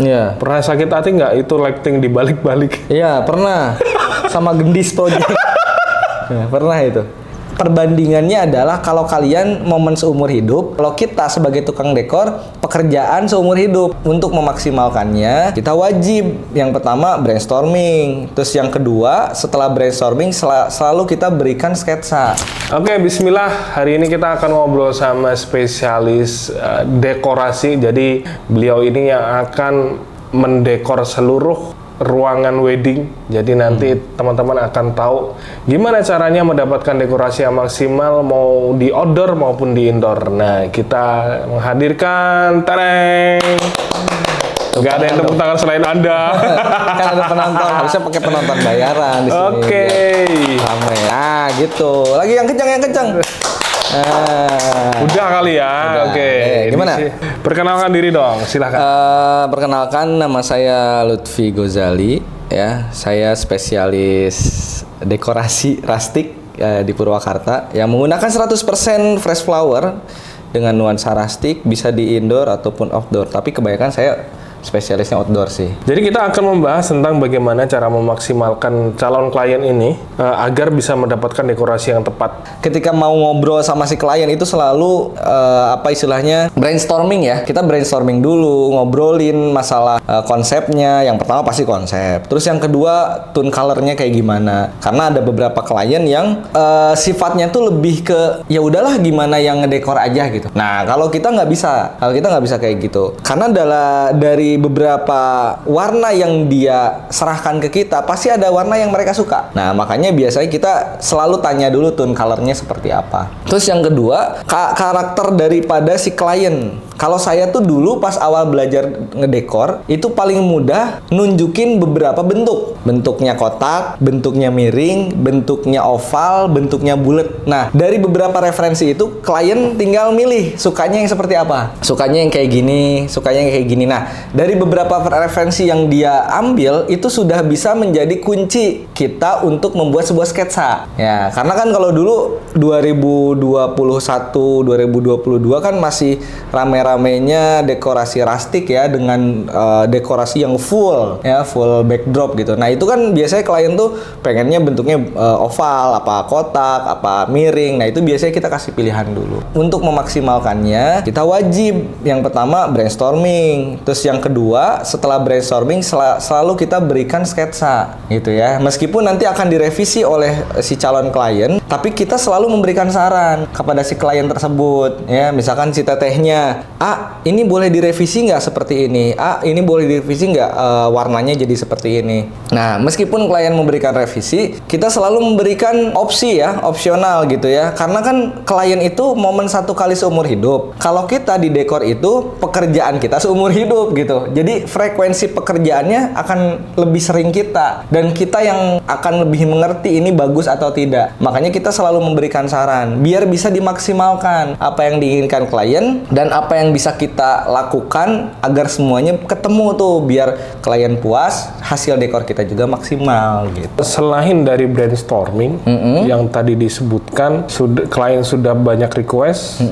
Iya. Pernah sakit hati nggak itu lighting dibalik-balik? Iya, pernah. Sama Gendis Project. Ya, pernah itu. Perbandingannya adalah kalau kalian momen seumur hidup, kalau kita sebagai tukang dekor, pekerjaan seumur hidup. Untuk memaksimalkannya, kita wajib yang pertama brainstorming. Terus yang kedua, setelah brainstorming selalu kita berikan sketsa. Oke, bismillah. Hari ini kita akan ngobrol sama spesialis dekorasi. Jadi beliau ini yang akan mendekor seluruh ruangan wedding. Jadi nanti teman-teman akan tahu gimana caranya mendapatkan dekorasi yang maksimal mau di outdoor maupun di indoor. Nah, kita menghadirkan tereng. Gak ada yang tepuk tangan selain Anda. Kan ada penonton, harusnya pakai penonton bayaran di sini. Oke. Ramai. Nah, gitu. Lagi yang kencang, yang kencang. Udah kali ya. Oke. Gimana? Perkenalkan diri dong, silakan. Perkenalkan, nama saya Lutfi Gozali. Ya, saya spesialis dekorasi rustic di Purwakarta yang menggunakan 100% fresh flower dengan nuansa rustic, bisa di indoor ataupun outdoor. Tapi kebanyakan saya spesialisnya outdoor sih. Jadi kita akan membahas tentang bagaimana cara memaksimalkan calon klien ini agar bisa mendapatkan dekorasi yang tepat. Ketika mau ngobrol sama si klien itu selalu apa istilahnya brainstorming ya. Kita brainstorming dulu, ngobrolin masalah konsepnya. Yang pertama pasti konsep. Terus yang kedua tone colornya kayak gimana. Karena ada beberapa klien yang sifatnya tuh lebih ke ya udahlah gimana yang ngedekor aja gitu. Nah kalau kita nggak bisa, kayak gitu. Karena dari beberapa warna yang dia serahkan ke kita, pasti ada warna yang mereka suka. Nah, makanya biasanya kita selalu tanya dulu tone colornya seperti apa. Terus yang kedua, karakter daripada si klien. Kalau saya tuh dulu pas awal belajar ngedekor, itu paling mudah nunjukin beberapa bentuk. Bentuknya kotak, bentuknya miring, bentuknya oval, bentuknya bulat. Nah, dari beberapa referensi itu, klien tinggal milih sukanya yang seperti apa. Sukanya yang kayak gini, sukanya yang kayak gini. Nah, dari beberapa referensi yang dia ambil, itu sudah bisa menjadi kunci kita untuk membuat sebuah sketsa. Ya, karena kan kalau dulu 2021, 2022 kan masih rame-ramenya dekorasi rustic ya, dengan dekorasi yang full ya, full backdrop gitu. Nah, itu kan biasanya klien tuh pengennya bentuknya oval, apa kotak, apa miring. Nah, itu biasanya kita kasih pilihan dulu. Untuk memaksimalkannya, kita wajib yang pertama brainstorming. Terus yang kedua, setelah brainstorming selalu kita berikan sketsa gitu ya. Meskipun nanti akan direvisi oleh si calon klien, tapi kita selalu memberikan saran kepada si klien tersebut ya. Misalkan si tetehnya, ini boleh direvisi nggak seperti ini? Ini boleh direvisi nggak warnanya jadi seperti ini? Nah, meskipun klien memberikan revisi, kita selalu memberikan opsi ya, opsional gitu ya. Karena kan klien itu momen satu kali seumur hidup. Kalau kita di dekor itu pekerjaan kita seumur hidup gitu. Jadi frekuensi pekerjaannya akan lebih sering kita, dan kita yang akan lebih mengerti ini bagus atau tidak. Makanya kita selalu memberikan saran biar bisa dimaksimalkan apa yang diinginkan klien dan apa yang bisa kita lakukan agar semuanya ketemu tuh, biar klien puas, hasil dekor kita juga maksimal gitu. Selain dari brainstorming yang tadi disebutkan, klien sudah banyak request.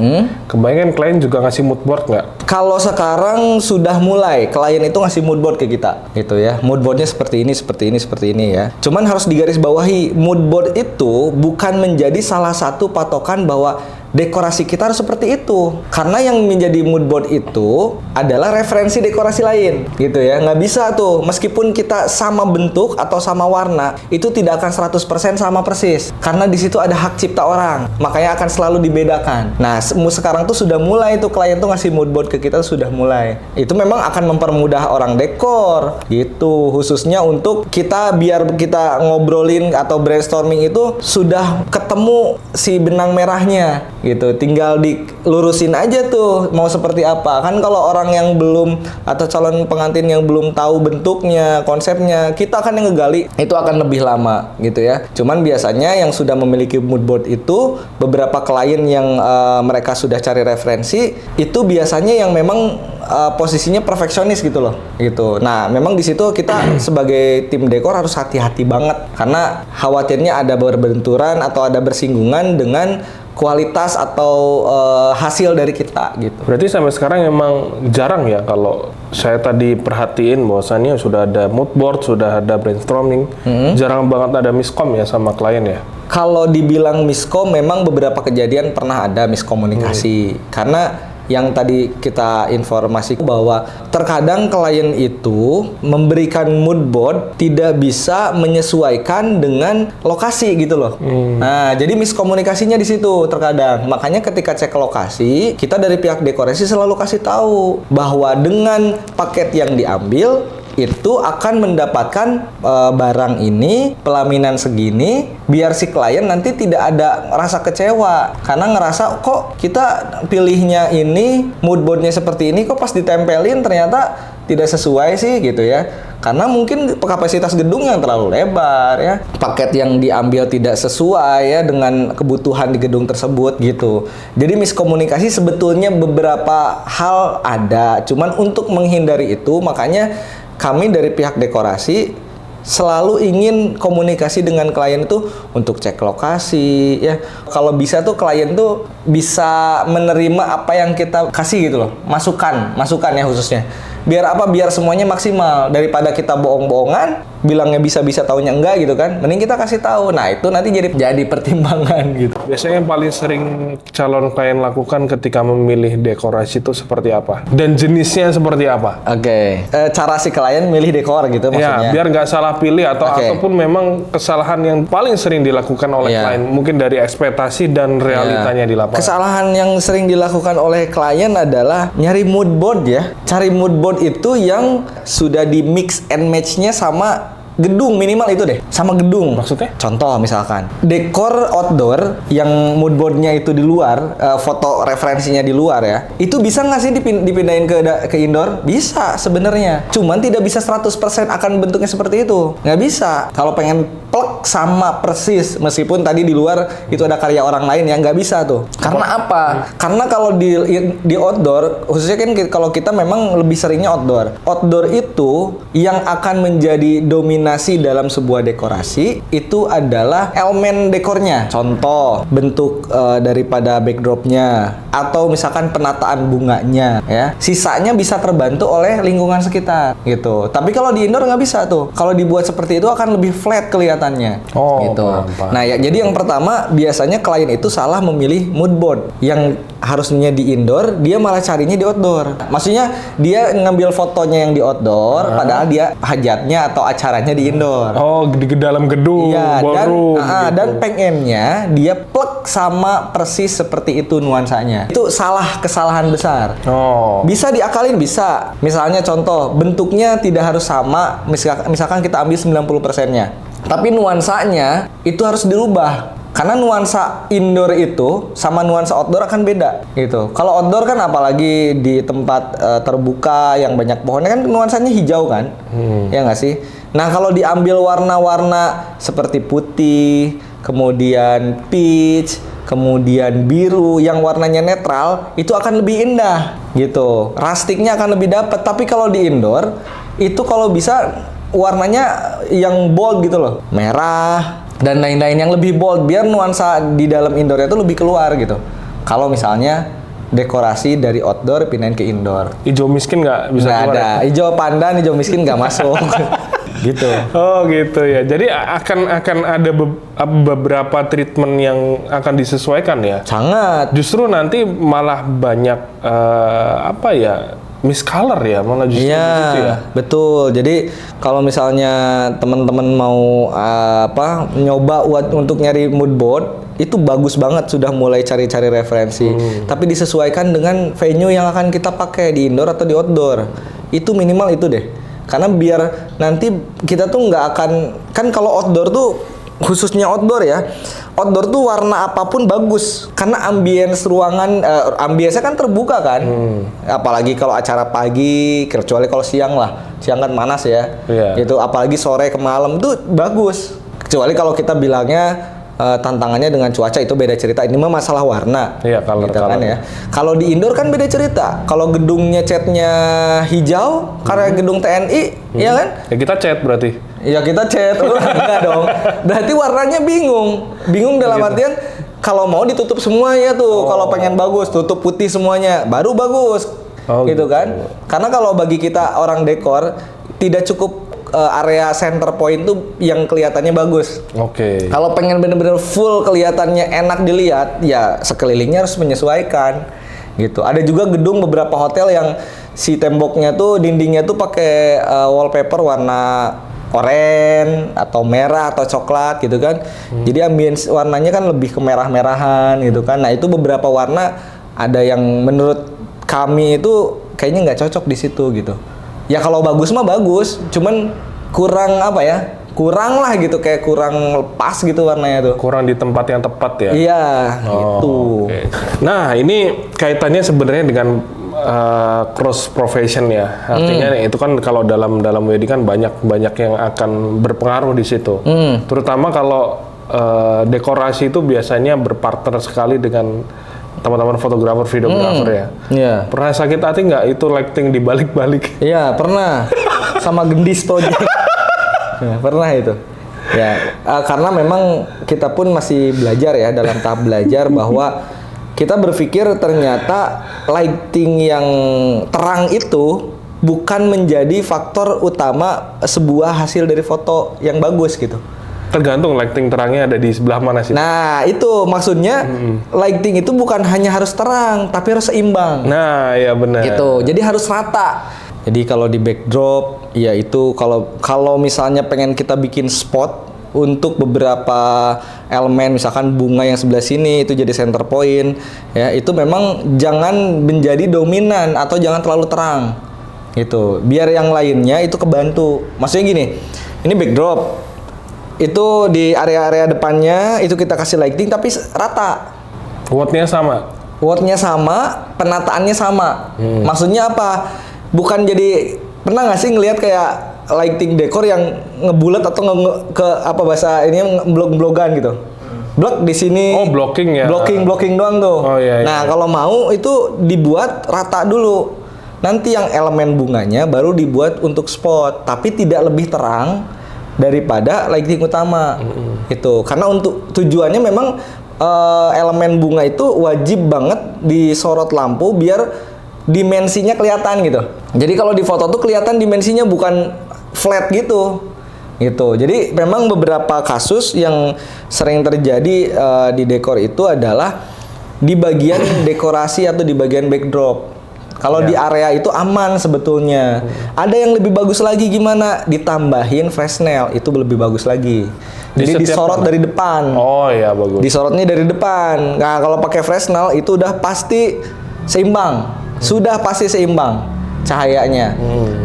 Kebanyakan klien juga ngasih mood board nggak? Kalau sekarang sudah mulai klien itu ngasih mood board ke kita gitu ya. Mood boardnya seperti ini, seperti ini, seperti ini ya. Cuman harus digarisbawahi, mood board itu bukan menjadi salah satu patokan bahwa dekorasi kita harus seperti itu. Karena yang menjadi mood board itu adalah referensi dekorasi lain gitu ya. Nggak bisa tuh, meskipun kita sama bentuk atau sama warna, itu tidak akan 100% sama persis. Karena di situ ada hak cipta orang. Makanya akan selalu dibedakan. Nah, sekarang tuh sudah mulai tuh klien tuh ngasih mood board ke kita, sudah mulai. Itu memang akan mempermudah orang dekor gitu. Khususnya untuk kita, biar kita ngobrolin atau brainstorming itu sudah ketemu si benang merahnya gitu, tinggal dilurusin aja tuh mau seperti apa. Kan kalau orang yang belum, atau calon pengantin yang belum tahu bentuknya, konsepnya, kita akan yang ngegali itu akan lebih lama gitu ya. Cuman biasanya yang sudah memiliki mood board itu, beberapa klien yang mereka sudah cari referensi, itu biasanya yang memang posisinya perfeksionis gitu loh gitu. Nah, memang di situ kita sebagai tim dekor harus hati-hati banget, karena khawatirnya ada berbenturan atau ada bersinggungan dengan kualitas atau hasil dari kita gitu. Berarti sampai sekarang emang jarang ya kalau saya tadi perhatiin bahwasannya sudah ada mood board, sudah ada brainstorming, jarang banget ada miskom ya sama klien ya. Kalau dibilang miskom, memang beberapa kejadian pernah ada miskomunikasi. Karena yang tadi kita informasi bahwa terkadang klien itu memberikan mood board tidak bisa menyesuaikan dengan lokasi gitu loh. Nah, jadi miskomunikasinya di situ terkadang. Makanya ketika cek lokasi, kita dari pihak dekorasi selalu kasih tahu bahwa dengan paket yang diambil itu akan mendapatkan barang ini, pelaminan segini, biar si klien nanti tidak ada rasa kecewa karena ngerasa kok kita pilihnya ini, mood boardnya seperti ini, kok pas ditempelin ternyata tidak sesuai sih gitu ya. Karena mungkin kapasitas gedung yang terlalu lebar ya, paket yang diambil tidak sesuai ya dengan kebutuhan di gedung tersebut gitu. Jadi miskomunikasi sebetulnya beberapa hal ada, cuman untuk menghindari itu makanya kami dari pihak dekorasi selalu ingin komunikasi dengan klien itu untuk cek lokasi ya. Kalau bisa tuh klien tuh bisa menerima apa yang kita kasih gitu loh. Masukan ya khususnya. Biar apa? Biar semuanya maksimal. Daripada kita bohong-bohongan, bilangnya bisa-bisa taunya enggak gitu kan. Mending kita kasih tahu. Nah, itu nanti jadi pertimbangan gitu. Biasanya yang paling sering calon klien lakukan ketika memilih dekorasi itu seperti apa? Dan jenisnya seperti apa? Oke. Cara si klien milih dekor gitu Ya, maksudnya. biar nggak salah pilih ataupun memang kesalahan yang paling sering dilakukan oleh klien. Mungkin dari ekspektasi dan realitanya di lapangan. Kesalahan yang sering dilakukan oleh klien adalah nyari mood board ya. Cari mood board itu yang sudah di mix and match-nya sama gedung, minimal itu deh, sama gedung. Maksudnya? Contoh misalkan dekor outdoor yang mood boardnya itu di luar, foto referensinya di luar ya, itu bisa nggak sih dipindahin ke indoor? Bisa sebenarnya, cuman tidak bisa 100% akan bentuknya seperti itu, nggak bisa. Kalau pengen plek sama persis, meskipun tadi di luar itu ada karya orang lain yang nggak bisa tuh. Karena apa? Karena kalau di outdoor, khususnya kan kalau kita memang lebih seringnya outdoor. Outdoor itu yang akan menjadi dominasi dalam sebuah dekorasi itu adalah elemen dekornya. Contoh, bentuk daripada backdropnya atau misalkan penataan bunganya ya. Sisanya bisa terbantu oleh lingkungan sekitar gitu. Tapi kalau di indoor nggak bisa tuh. Kalau dibuat seperti itu akan lebih flat kelihatannya. Gitu. Paham. Nah ya, jadi yang pertama biasanya klien itu salah memilih mood board yang harusnya di indoor, dia malah carinya di outdoor. Maksudnya dia ngambil fotonya yang di outdoor, padahal dia hajatnya atau acaranya di indoor. Oh, di dalam gedung, Iya, ballroom, gitu. dan pengennya dia plek sama persis seperti itu nuansanya. Itu kesalahan besar. Oh. Bisa diakalin, bisa. Misalnya contoh, bentuknya tidak harus sama, misalkan kita ambil 90%-nya. Tapi nuansanya itu harus dirubah. Karena nuansa indoor itu sama nuansa outdoor akan beda gitu. Kalau outdoor kan apalagi di tempat terbuka yang banyak pohonnya kan nuansanya hijau kan. Ya nggak sih? Nah, kalau diambil warna-warna seperti putih, kemudian peach, kemudian biru yang warnanya netral, itu akan lebih indah gitu. Rustiknya akan lebih dapat. Tapi kalau di indoor itu kalau bisa warnanya yang bold gitu loh. Merah dan lain-lain yang lebih bold biar nuansa di dalam indoor itu lebih keluar gitu. Kalau misalnya dekorasi dari outdoor pindahin ke indoor. Hijau miskin nggak bisa Nggak keluar ada. ya? Hijau pandan, hijau miskin nggak masuk. Gitu. Oh gitu ya. Jadi akan ada beberapa treatment yang akan disesuaikan ya. Sangat. Justru nanti malah banyak miscolor ya, malah justru begitu ya. Betul. Jadi kalau misalnya teman-teman mau nyoba untuk nyari mood board, itu bagus banget sudah mulai cari-cari referensi. Tapi disesuaikan dengan venue yang akan kita pakai di indoor atau di outdoor. Itu minimal itu deh. Karena biar nanti kita tuh nggak akan, kan kalau outdoor tuh khususnya outdoor ya, outdoor tuh warna apapun bagus karena ambience ruangan, ambience kan terbuka kan, apalagi kalau acara pagi, kecuali kalau siang lah, siang kan panas ya, itu apalagi sore ke malam tuh bagus, kecuali kalau kita bilangnya tantangannya dengan cuaca itu beda cerita. Ini mah masalah warna. Iya, color, gitu kan ya. Kalau di indoor kan beda cerita. Kalau gedungnya catnya hijau karena gedung TNI, ya kan? Ya kita cat berarti. Ya kita cat. Enggak dong. Berarti warnanya bingung. Bingung dalam artian kalau mau ditutup semuanya tuh. Kalau pengen bagus, tutup putih semuanya, baru bagus. Gitu kan? Karena kalau bagi kita orang dekor tidak cukup area center point tuh yang kelihatannya bagus. Oke. Kalau pengen bener-bener full kelihatannya enak dilihat, ya sekelilingnya harus menyesuaikan. Gitu. Ada juga gedung beberapa hotel yang si temboknya tuh, dindingnya tuh pakai wallpaper warna oranye atau merah atau coklat gitu kan. Jadi ambience warnanya kan lebih ke merah-merahan gitu kan. Nah, itu beberapa warna ada yang menurut kami itu kayaknya nggak cocok di situ gitu. Ya kalau bagus mah bagus, cuman kurang apa ya? Kurang lah gitu, kayak kurang pas gitu warnanya tuh. Kurang di tempat yang tepat ya. Iya, gitu. Oke. Nah, ini kaitannya sebenarnya dengan cross profession ya. Artinya itu kan kalau dalam wedding kan banyak yang akan berpengaruh di situ. Terutama kalau dekorasi itu biasanya berpartner sekali dengan teman-teman fotografer, videografer ya. Iya. Pernah sakit hati nggak itu lighting dibalik-balik? Iya, pernah. Sama Gendis Project. Ya, pernah itu. Ya, karena memang kita pun masih belajar ya, dalam tahap belajar bahwa kita berpikir ternyata lighting yang terang itu bukan menjadi faktor utama sebuah hasil dari foto yang bagus gitu. Tergantung lighting terangnya ada di sebelah mana sih. Nah, itu maksudnya lighting itu bukan hanya harus terang, tapi harus seimbang. Nah, ya benar. Gitu. Jadi harus rata. Jadi kalau di backdrop, ya itu kalau misalnya pengen kita bikin spot untuk beberapa elemen, misalkan bunga yang sebelah sini itu jadi center point, ya itu memang jangan menjadi dominan atau jangan terlalu terang. Gitu. Biar yang lainnya itu kebantu. Maksudnya gini, ini backdrop. Itu di area-area depannya itu kita kasih lighting tapi rata. Wattnya sama. Wattnya sama, penataannya sama. Maksudnya apa? Bukan jadi, pernah nggak sih ngelihat kayak lighting dekor yang ngebulat atau ke apa bahasa ini blok-blokan gitu? Blok di sini. Oh, blocking ya. Blocking doang tuh. Oh, iya. Nah, kalau mau itu dibuat rata dulu. Nanti yang elemen bunganya baru dibuat untuk spot, tapi tidak lebih terang daripada lighting utama. Itu karena untuk tujuannya memang elemen bunga itu wajib banget disorot lampu biar dimensinya kelihatan gitu. Jadi kalau di foto tuh kelihatan dimensinya bukan flat gitu. Jadi memang beberapa kasus yang sering terjadi di dekor itu adalah di bagian dekorasi atau di bagian backdrop. Kalau di area itu aman sebetulnya. Ada yang lebih bagus lagi gimana? Ditambahin Fresnel, itu lebih bagus lagi. Jadi disorot dari depan. Oh iya, bagus. Disorotnya dari depan. Nah, kalau pakai Fresnel itu udah pasti seimbang. Sudah pasti seimbang cahayanya.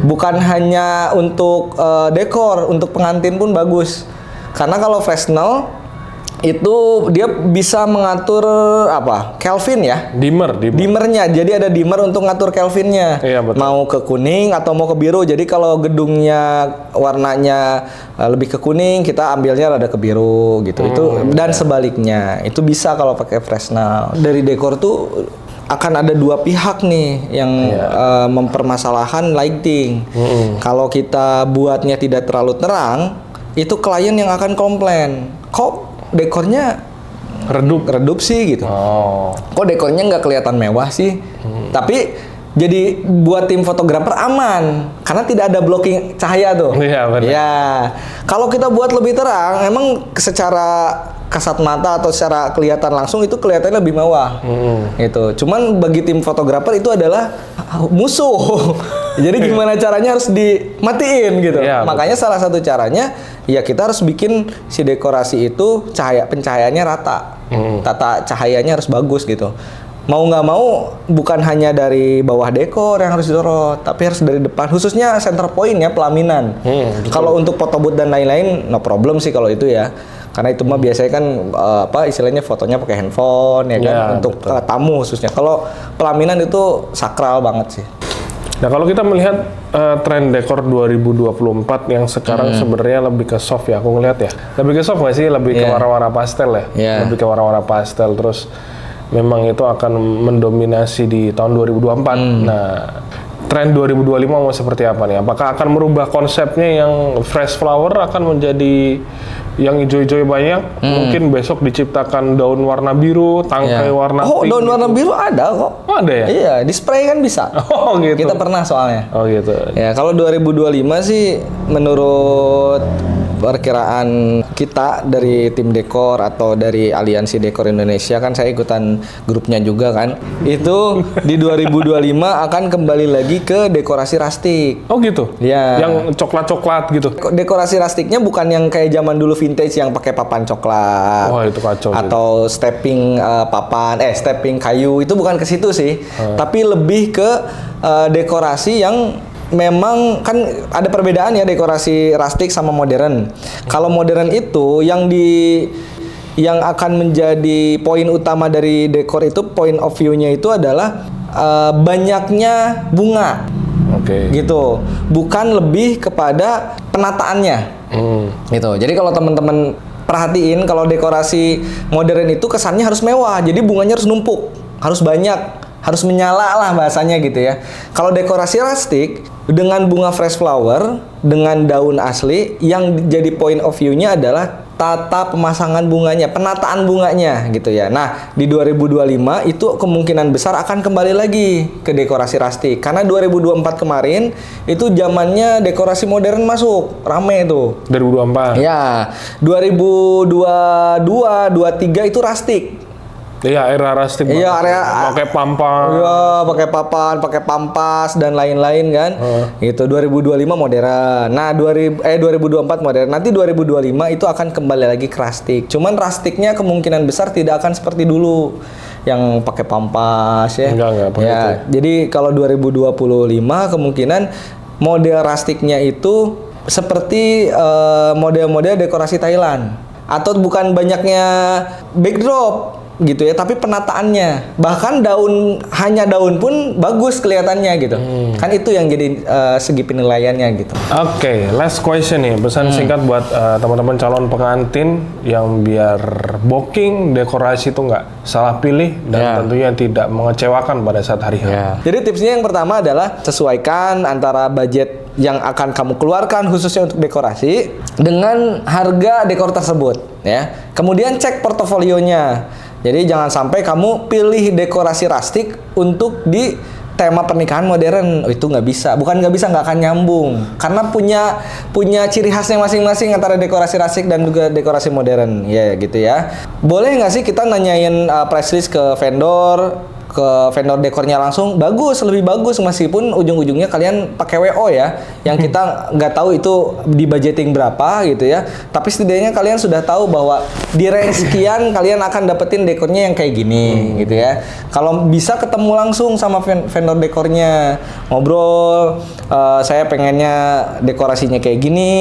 Bukan hanya untuk dekor, untuk pengantin pun bagus. Karena kalau Fresnel itu dia bisa mengatur apa? Kelvin ya? Dimmernya. Jadi ada dimmer untuk ngatur kelvinnya. Iya, betul. Mau ke kuning atau mau ke biru. Jadi kalau gedungnya warnanya lebih ke kuning, kita ambilnya rada ke biru gitu. Itu dan sebaliknya. Itu bisa kalau pakai Fresnel. Dari dekor tuh akan ada dua pihak nih yang mempermasalahkan lighting. Kalau kita buatnya tidak terlalu terang, itu klien yang akan komplain. Kok dekornya redup sih gitu. Kok dekornya nggak kelihatan mewah sih? Tapi jadi buat tim fotografer aman karena tidak ada blocking cahaya tuh. Iya, benar. Ya. Kalau kita buat lebih terang, emang secara kasat mata atau secara kelihatan langsung itu kelihatannya lebih mewah. Gitu. Cuman bagi tim fotografer itu adalah musuh. Jadi gimana caranya harus dimatiin gitu. Ya, makanya salah satu caranya ya kita harus bikin si dekorasi itu pencahayaannya rata. Tata cahayanya harus bagus gitu. Mau nggak mau bukan hanya dari bawah dekor yang harus disorot, tapi harus dari depan, khususnya center point ya, pelaminan. Kalau untuk foto booth dan lain-lain no problem sih kalau itu ya. Karena itu mah biasanya kan istilahnya fotonya pakai handphone ya kan, untuk tamu khususnya. Kalau pelaminan itu sakral banget sih. Nah, kalau kita melihat tren dekor 2024 yang sekarang sebenarnya lebih ke soft ya, aku ngelihat ya. Lebih ke soft nggak sih? Lebih ke warna-warna pastel ya. Lebih ke warna-warna pastel, terus memang itu akan mendominasi di tahun 2024. Nah, tren 2025 mau seperti apa nih? Apakah akan merubah konsepnya yang fresh flower akan menjadi yang hijau-hijau banyak? Mungkin besok diciptakan daun warna biru, tangkai warna Oh, pink. daun warna biru ada kok. Oh, ada ya? Iya, di spray kan bisa. Oh gitu. Kita pernah soalnya. Oh gitu. Ya, kalau 2025 sih menurut perkiraan kita dari tim dekor atau dari Aliansi Dekor Indonesia, kan saya ikutan grupnya juga kan. Itu di 2025 akan kembali lagi ke dekorasi rustic. Oh gitu. Ya. Yang coklat-coklat gitu. Dekorasi rustiknya bukan yang kayak zaman dulu vintage yang pakai papan coklat. Wah, itu kacau. Atau stepping stepping kayu, itu bukan ke situ sih. Tapi lebih ke dekorasi yang memang kan ada perbedaan ya, dekorasi rustic sama modern. Kalau modern itu yang akan menjadi poin utama dari dekor itu, point of view-nya itu adalah banyaknya bunga. Oke. Gitu. Bukan lebih kepada penataannya. Gitu. Jadi kalau teman-teman perhatiin, kalau dekorasi modern itu kesannya harus mewah. Jadi bunganya harus numpuk, harus banyak, harus menyala lah bahasanya gitu ya. Kalau dekorasi rustic dengan bunga fresh flower, dengan daun asli, yang jadi point of view-nya adalah tata pemasangan bunganya, penataan bunganya gitu ya. Nah, di 2025 itu kemungkinan besar akan kembali lagi ke dekorasi rustic. Karena 2024 kemarin itu zamannya dekorasi modern masuk, rame itu. 2024. Ya, 2022, 23 itu rustic. Iya, era rustic. Iya, area pakai pampang. Iya, pakai papan, pakai pampas dan lain-lain kan. Itu 2025 modern. Nah, 2024 modern. Nanti 2025 itu akan kembali lagi ke rustic. Cuman rusticnya kemungkinan besar tidak akan seperti dulu yang pakai pampas ya. Enggak pakai Ya, itu. jadi kalau 2025 kemungkinan model rusticnya itu seperti model-model dekorasi Thailand, atau bukan banyaknya backdrop gitu ya, tapi penataannya, bahkan hanya daun pun bagus kelihatannya gitu. Kan itu yang jadi segi penilaiannya gitu. Oke, last question nih, pesan singkat buat teman-teman calon pengantin yang biar booking dekorasi itu nggak salah pilih dan tentunya tidak mengecewakan pada saat hari H. Jadi tipsnya yang pertama adalah sesuaikan antara budget yang akan kamu keluarkan khususnya untuk dekorasi dengan harga dekor tersebut ya. Kemudian cek portofolionya. Jadi jangan sampai kamu pilih dekorasi rustic untuk di tema pernikahan modern. Oh, itu nggak bisa. Bukan nggak bisa, nggak akan nyambung. Karena punya ciri khasnya masing-masing antara dekorasi rustic dan juga dekorasi modern. Ya gitu ya. Boleh nggak sih kita nanyain price list ke vendor dekornya langsung? Bagus, lebih bagus, meskipun ujung-ujungnya kalian pakai WO ya, yang kita nggak tahu itu di budgeting berapa gitu ya, tapi setidaknya kalian sudah tahu bahwa di range sekian kalian akan dapetin dekornya yang kayak gini gitu ya. Kalau bisa ketemu langsung sama vendor dekornya, ngobrol, saya pengennya dekorasinya kayak gini,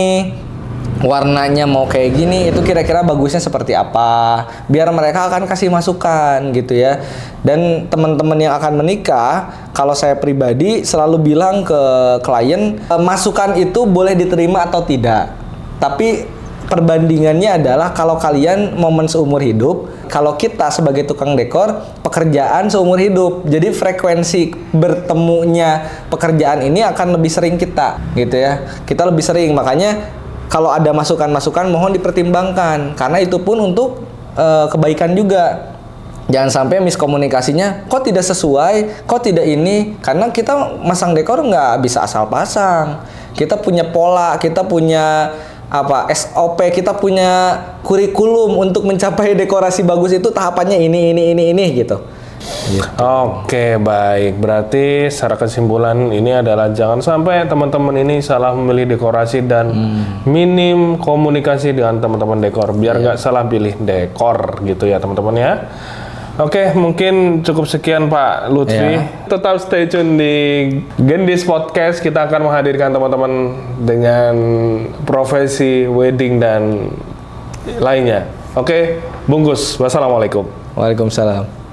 warnanya mau kayak gini, itu kira-kira bagusnya seperti apa, biar mereka akan kasih masukan gitu ya. Dan teman-teman yang akan menikah, kalau saya pribadi selalu bilang ke klien, masukan itu boleh diterima atau tidak, tapi perbandingannya adalah kalau kalian momen seumur hidup, kalau kita sebagai tukang dekor pekerjaan seumur hidup, jadi frekuensi bertemunya pekerjaan ini akan lebih sering kita gitu ya, kita lebih sering. Makanya kalau ada masukan-masukan mohon dipertimbangkan, karena itu pun untuk kebaikan juga. Jangan sampai miskomunikasinya, kok tidak sesuai, kok tidak ini. Karena kita masang dekor nggak bisa asal pasang. Kita punya pola, kita punya SOP, kita punya kurikulum untuk mencapai dekorasi bagus itu tahapannya ini gitu. Oke, baik. Berarti secara kesimpulan ini adalah jangan sampai teman-teman ini salah memilih dekorasi dan minim komunikasi dengan teman-teman dekor biar nggak salah pilih dekor gitu ya teman-teman ya. Oke, mungkin cukup sekian Pak Lutfi. Tetap stay tune di Gendis Podcast. Kita akan menghadirkan teman-teman dengan profesi wedding dan lainnya. Oke, bungkus. Wassalamualaikum. Waalaikumsalam.